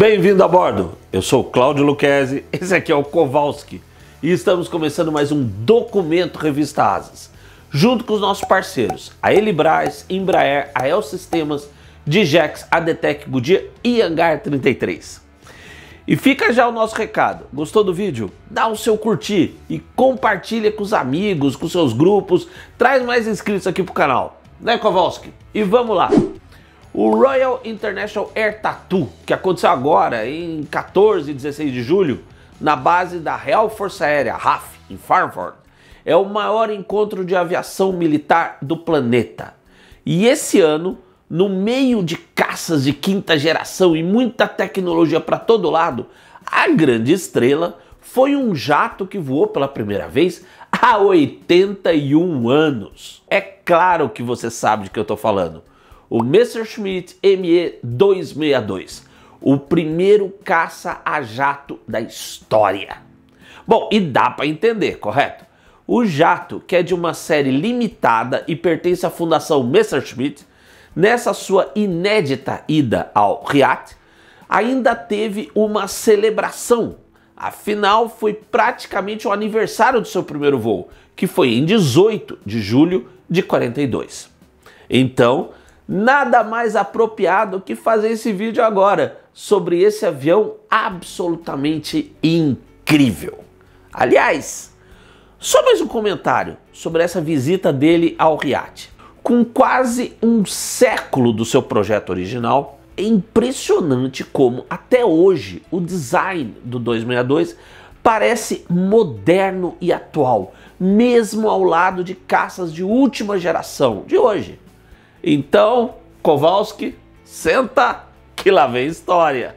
Bem-vindo a bordo, eu sou o Cláudio Lucchesi, esse aqui é o Kowalski e estamos começando mais um Documento Revista Asas, junto com os nossos parceiros, a Elibraz, Embraer, a El Sistemas, Digex, ADTEC, Goodyear e Hangar 33. E fica já o nosso recado, gostou do vídeo? Dá o seu curtir e compartilha com os amigos, com seus grupos, traz mais inscritos aqui pro canal, né Kowalski? E vamos lá! O Royal International Air Tattoo, que aconteceu agora em 14 e 16 de julho, na base da Real Força Aérea, RAF, em Farnborough, é o maior encontro de aviação militar do planeta. E esse ano, no meio de caças de quinta geração e muita tecnologia para todo lado, a grande estrela foi um jato que voou pela primeira vez há 81 anos. É claro que você sabe de que eu estou falando. O Messerschmitt Me-262, o primeiro caça a jato da história. Bom, e dá para entender, correto? O jato, que é de uma série limitada e pertence à Fundação Messerschmitt, nessa sua inédita ida ao Riad, ainda teve uma celebração. Afinal, foi praticamente o aniversário do seu primeiro voo, que foi em 18 de julho de 42. Então, nada mais apropriado que fazer esse vídeo agora sobre esse avião absolutamente incrível. Aliás, só mais um comentário sobre essa visita dele ao Riad. Com quase um século do seu projeto original, é impressionante como até hoje o design do 262 parece moderno e atual, mesmo ao lado de caças de última geração de hoje. Então, Kowalski, senta que lá vem história.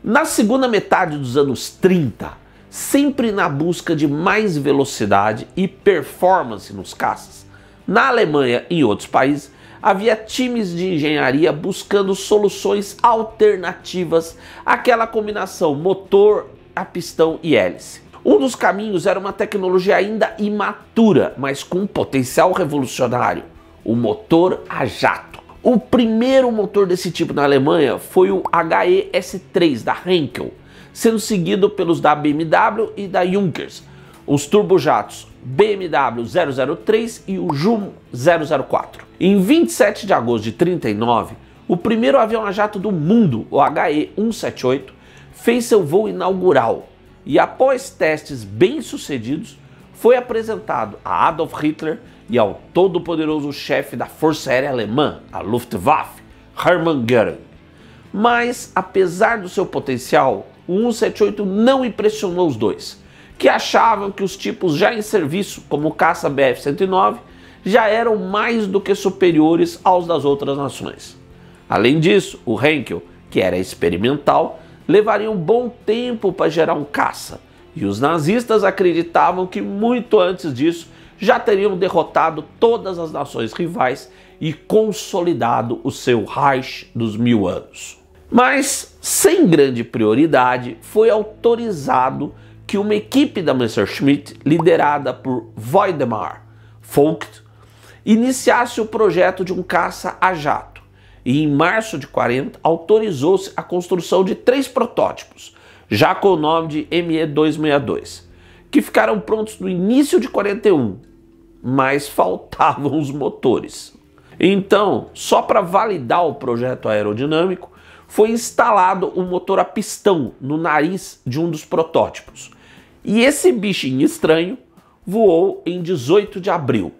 Na segunda metade dos anos 30, sempre na busca de mais velocidade e performance nos caças, na Alemanha e em outros países, havia times de engenharia buscando soluções alternativas àquela combinação motor a pistão e hélice. Um dos caminhos era uma tecnologia ainda imatura, mas com um potencial revolucionário: o motor a jato. O primeiro motor desse tipo na Alemanha foi o HE-S3 da Henkel, sendo seguido pelos da BMW e da Junkers, os turbojatos BMW 003 e o JUM 004. Em 27 de agosto de 39, o primeiro avião a jato do mundo, o HE-178, fez seu voo inaugural e, após testes bem-sucedidos, foi apresentado a Adolf Hitler e ao todo-poderoso chefe da Força Aérea Alemã, a Luftwaffe, Hermann Göring. Mas, apesar do seu potencial, o 178 não impressionou os dois, que achavam que os tipos já em serviço, como o caça Bf-109, já eram mais do que superiores aos das outras nações. Além disso, o Henkel, que era experimental, levaria um bom tempo para gerar um caça, e os nazistas acreditavam que muito antes disso já teriam derrotado todas as nações rivais e consolidado o seu Reich dos 1000 anos. Mas, sem grande prioridade, foi autorizado que uma equipe da Messerschmitt, liderada por Woidemar Vogt, iniciasse o projeto de um caça a jato. E em março de 40 autorizou-se a construção de 3 protótipos, já com o nome de Me-262, que ficaram prontos no início de 41, mas faltavam os motores. Então, só para validar o projeto aerodinâmico, foi instalado um motor a pistão no nariz de um dos protótipos. E esse bichinho estranho voou em 18 de abril.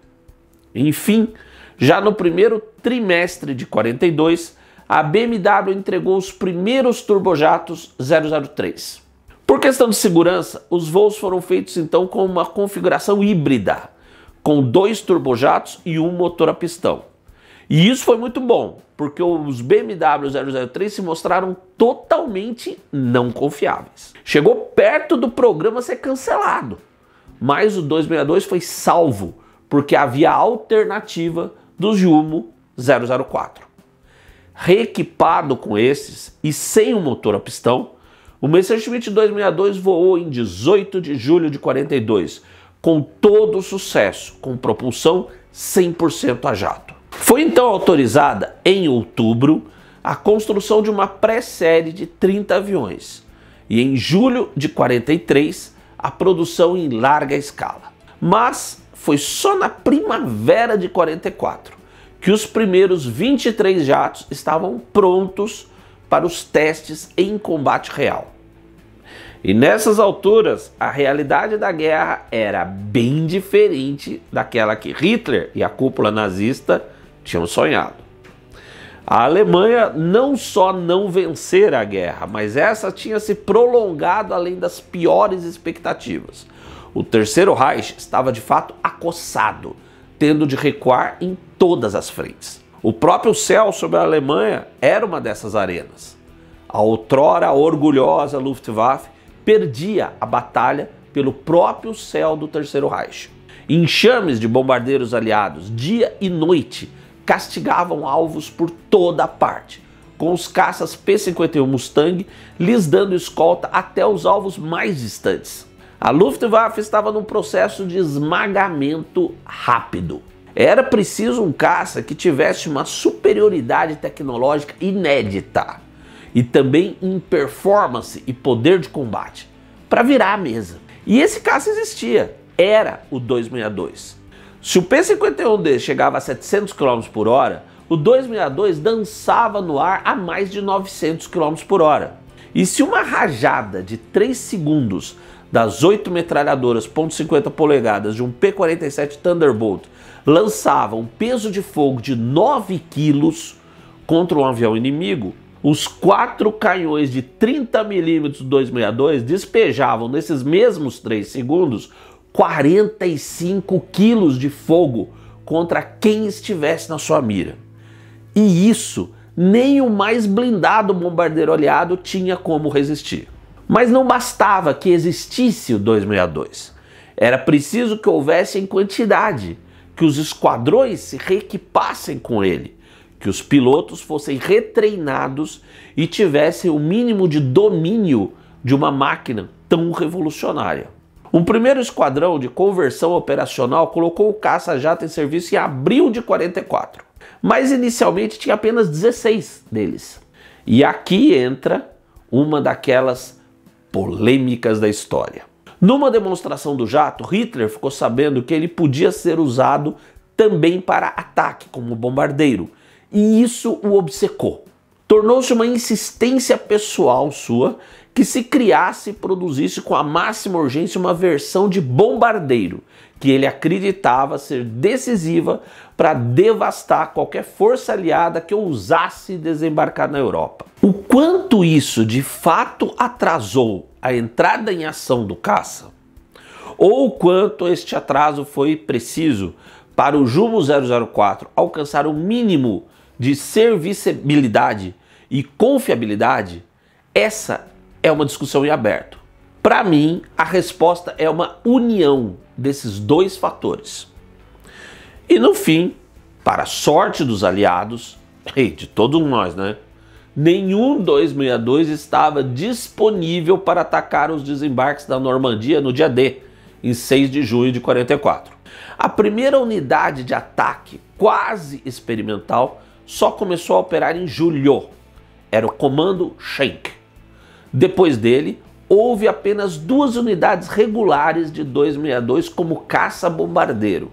Enfim, já no primeiro trimestre de 42, a BMW entregou os primeiros turbojatos 003. Por questão de segurança, os voos foram feitos então com uma configuração híbrida, com 2 turbojatos e um motor a pistão. E isso foi muito bom, porque os BMW 003 se mostraram totalmente não confiáveis. Chegou perto do programa ser cancelado, mas o 262 foi salvo, porque havia a alternativa do Jumo 004. Reequipado com esses e sem um motor a pistão, o Messerschmitt 262 voou em 18 de julho de 42, com todo o sucesso, com propulsão 100% a jato. Foi então autorizada, em outubro, a construção de uma pré-série de 30 aviões e em julho de 43 a produção em larga escala. Mas foi só na primavera de 44 que os primeiros 23 jatos estavam prontos para os testes em combate real. E nessas alturas, a realidade da guerra era bem diferente daquela que Hitler e a cúpula nazista tinham sonhado. A Alemanha não só não vencera a guerra, mas essa tinha se prolongado além das piores expectativas. O Terceiro Reich estava de fato acossado, tendo de recuar em todas as frentes. O próprio céu sobre a Alemanha era uma dessas arenas. A outrora orgulhosa Luftwaffe perdia a batalha pelo próprio céu do Terceiro Reich. Enxames de bombardeiros aliados, dia e noite, castigavam alvos por toda parte, com os caças P-51 Mustang lhes dando escolta até os alvos mais distantes. A Luftwaffe estava num processo de esmagamento rápido. Era preciso um caça que tivesse uma superioridade tecnológica inédita e também em performance e poder de combate para virar a mesa. E esse caça existia, era o 262. Se o P-51D chegava a 700 km por hora, o 262 dançava no ar a mais de 900 km por hora. E se uma rajada de 3 segundos das 8 metralhadoras .50 polegadas de um P-47 Thunderbolt lançava um peso de fogo de 9 quilos contra um avião inimigo, os 4 canhões de 30 mm 262 despejavam nesses mesmos 3 segundos 45 quilos de fogo contra quem estivesse na sua mira. E isso nem o mais blindado bombardeiro aliado tinha como resistir. Mas não bastava que existisse o 262. Era preciso que houvesse em quantidade, que os esquadrões se reequipassem com ele, que os pilotos fossem retreinados e tivessem o mínimo de domínio de uma máquina tão revolucionária. Um primeiro esquadrão de conversão operacional colocou o caça-jato em serviço em abril de 44, mas inicialmente tinha apenas 16 deles. E aqui entra uma daquelas polêmicas da história. Numa demonstração do jato, Hitler ficou sabendo que ele podia ser usado também para ataque como bombardeiro, e isso o obcecou. Tornou-se uma insistência pessoal sua que se criasse e produzisse com a máxima urgência uma versão de bombardeiro que ele acreditava ser decisiva para devastar qualquer força aliada que ousasse desembarcar na Europa. O quanto isso de fato atrasou a entrada em ação do caça, ou o quanto este atraso foi preciso para o Jumo 004 alcançar o mínimo de serviçabilidade e confiabilidade, essa é uma discussão em aberto. Para mim, a resposta é uma união desses dois fatores. E no fim, para a sorte dos aliados, e de todos nós, né? Nenhum 262 estava disponível para atacar os desembarques da Normandia no dia D, em 6 de junho de 44. A primeira unidade de ataque, quase experimental, só começou a operar em julho. Era o Comando Schenck. Depois dele, houve apenas 2 unidades regulares de 262 como caça-bombardeiro,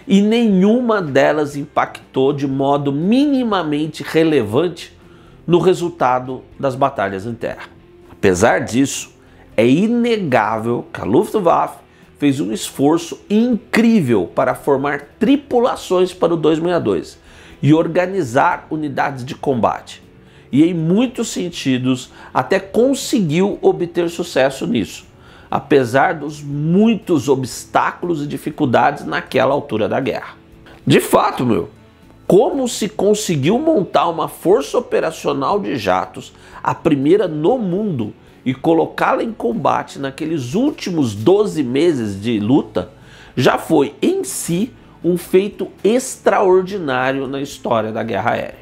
e nenhuma delas impactou de modo minimamente relevante no resultado das batalhas em terra. Apesar disso, é inegável que a Luftwaffe fez um esforço incrível para formar tripulações para o 262 e organizar unidades de combate. E em muitos sentidos até conseguiu obter sucesso nisso, apesar dos muitos obstáculos e dificuldades naquela altura da guerra. De fato, como se conseguiu montar uma força operacional de jatos, a primeira no mundo, e colocá-la em combate naqueles últimos 12 meses de luta, já foi em si um feito extraordinário na história da guerra aérea.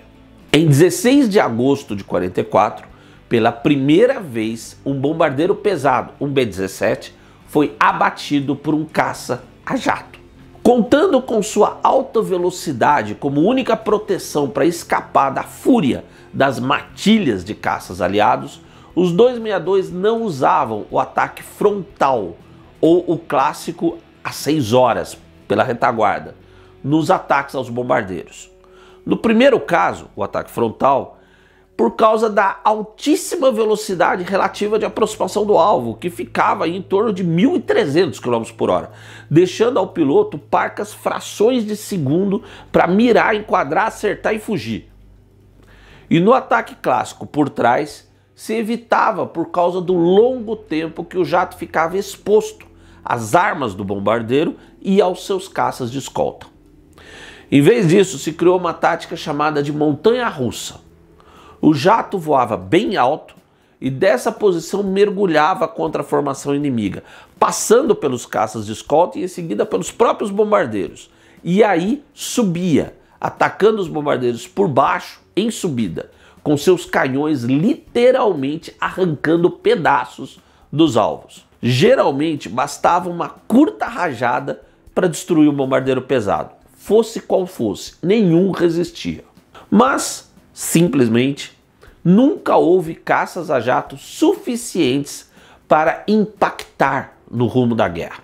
Em 16 de agosto de 44, pela primeira vez, um bombardeiro pesado, um B-17, foi abatido por um caça a jato. Contando com sua alta velocidade como única proteção para escapar da fúria das matilhas de caças aliados, os 262 não usavam o ataque frontal ou o clássico às 6 horas pela retaguarda nos ataques aos bombardeiros. No primeiro caso, o ataque frontal, por causa da altíssima velocidade relativa de aproximação do alvo, que ficava em torno de 1.300 km por hora, deixando ao piloto parcas frações de segundo para mirar, enquadrar, acertar e fugir. E no ataque clássico por trás, se evitava por causa do longo tempo que o jato ficava exposto às armas do bombardeiro e aos seus caças de escolta. Em vez disso, se criou uma tática chamada de montanha-russa. O jato voava bem alto e dessa posição mergulhava contra a formação inimiga, passando pelos caças de escolta e em seguida pelos próprios bombardeiros. E aí subia, atacando os bombardeiros por baixo em subida, com seus canhões literalmente arrancando pedaços dos alvos. Geralmente bastava uma curta rajada para destruir um bombardeiro pesado. Fosse qual fosse, nenhum resistia. Mas simplesmente nunca houve caças a jato suficientes para impactar no rumo da guerra.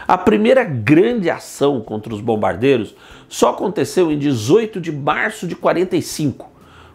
A primeira grande ação contra os bombardeiros só aconteceu em 18 de março de 45,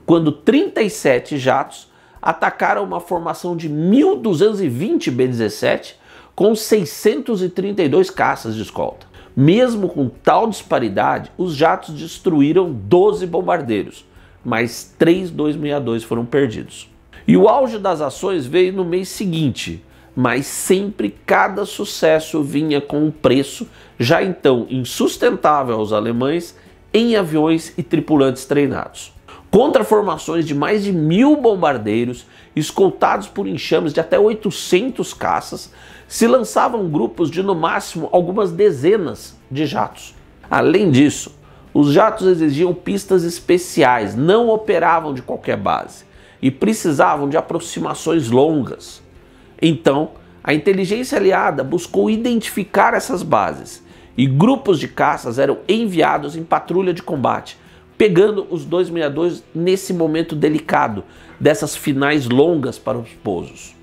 quando 37 jatos atacaram uma formação de 1.220 B-17 com 632 caças de escolta. Mesmo com tal disparidade, os jatos destruíram 12 bombardeiros, mas 3 262 foram perdidos. E o auge das ações veio no mês seguinte, mas sempre cada sucesso vinha com um preço já então insustentável aos alemães em aviões e tripulantes treinados. Contra formações de mais de 1.000 bombardeiros, escoltados por enxames de até 800 caças, se lançavam grupos de no máximo algumas dezenas de jatos. Além disso, os jatos exigiam pistas especiais, não operavam de qualquer base e precisavam de aproximações longas. Então, a inteligência aliada buscou identificar essas bases e grupos de caças eram enviados em patrulha de combate, pegando os 262 nesse momento delicado dessas finais longas para os pousos.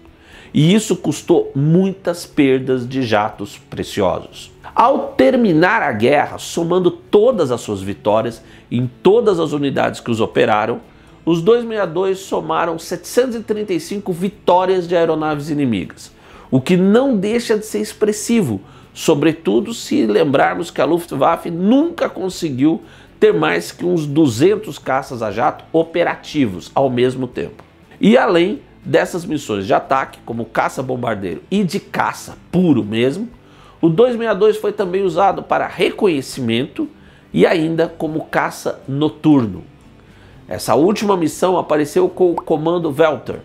E isso custou muitas perdas de jatos preciosos. Ao terminar a guerra, somando todas as suas vitórias em todas as unidades que os operaram, os 262 somaram 735 vitórias de aeronaves inimigas, o que não deixa de ser expressivo, sobretudo se lembrarmos que a Luftwaffe nunca conseguiu ter mais que uns 200 caças a jato operativos ao mesmo tempo. E além dessas missões de ataque, como caça-bombardeiro e de caça puro mesmo, o 262 foi também usado para reconhecimento e ainda como caça noturno. Essa última missão apareceu com o Comando Welter,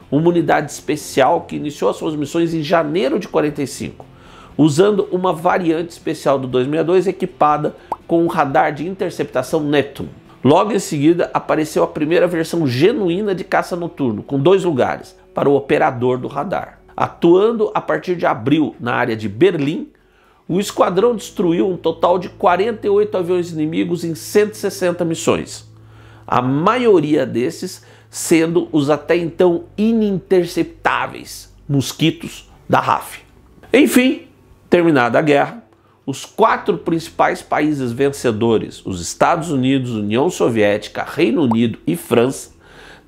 uma unidade especial que iniciou as suas missões em janeiro de 45, usando uma variante especial do 262 equipada com um radar de interceptação Neptune. Logo em seguida apareceu a primeira versão genuína de caça noturno, com 2 lugares para o operador do radar. Atuando a partir de abril na área de Berlim, o esquadrão destruiu um total de 48 aviões inimigos em 160 missões, a maioria desses sendo os até então ininterceptáveis mosquitos da RAF. Enfim, terminada a guerra, os 4 principais países vencedores, os Estados Unidos, União Soviética, Reino Unido e França,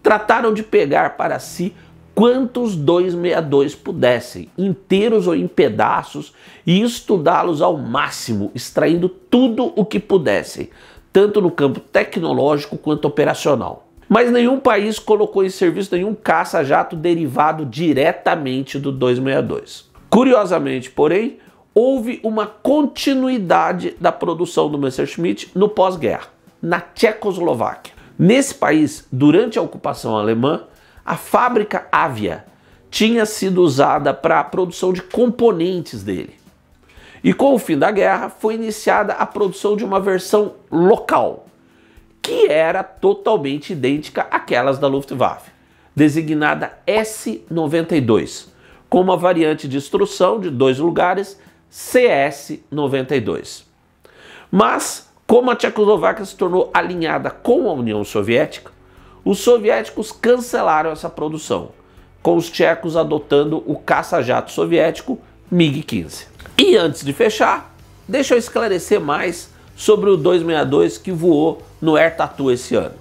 trataram de pegar para si quantos 262 pudessem, inteiros ou em pedaços, e estudá-los ao máximo, extraindo tudo o que pudessem, tanto no campo tecnológico quanto operacional. Mas nenhum país colocou em serviço nenhum caça-jato derivado diretamente do 262. Curiosamente, porém, houve uma continuidade da produção do Messerschmitt no pós-guerra, na Tchecoslováquia. Nesse país, durante a ocupação alemã, a fábrica Avia tinha sido usada para a produção de componentes dele. E com o fim da guerra, foi iniciada a produção de uma versão local, que era totalmente idêntica àquelas da Luftwaffe, designada S-92, com uma variante de instrução de 2 lugares, CS-92. Mas, como a Tchecoslováquia se tornou alinhada com a União Soviética, os soviéticos cancelaram essa produção, com os tchecos adotando o caça-jato soviético MiG-15. E antes de fechar, deixa eu esclarecer mais sobre o 262 que voou no Air Tatu esse ano.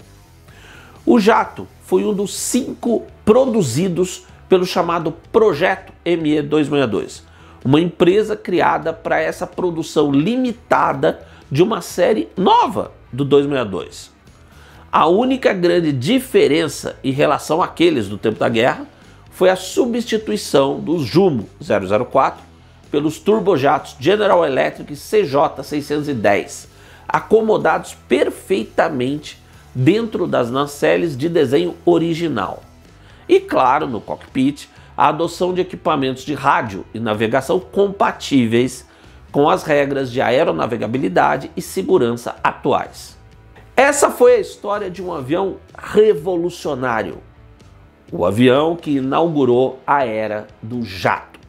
O jato foi um dos 5 produzidos pelo chamado Projeto ME-262, uma empresa criada para essa produção limitada de uma série nova do 262. A única grande diferença em relação àqueles do tempo da guerra foi a substituição dos Jumo 004 pelos turbojatos General Electric CJ610, acomodados perfeitamente dentro das nacelles de desenho original. E claro, no cockpit, a adoção de equipamentos de rádio e navegação compatíveis com as regras de aeronavegabilidade e segurança atuais. Essa foi a história de um avião revolucionário, o avião que inaugurou a era do jato.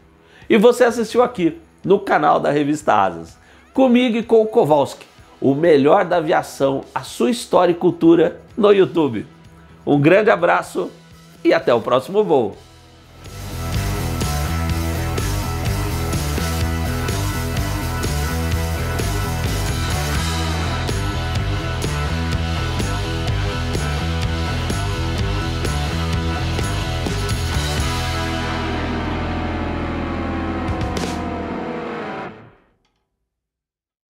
E você assistiu aqui no canal da Revista Asas, comigo e com o Kowalski, o melhor da aviação, a sua história e cultura no YouTube. Um grande abraço e até o próximo voo.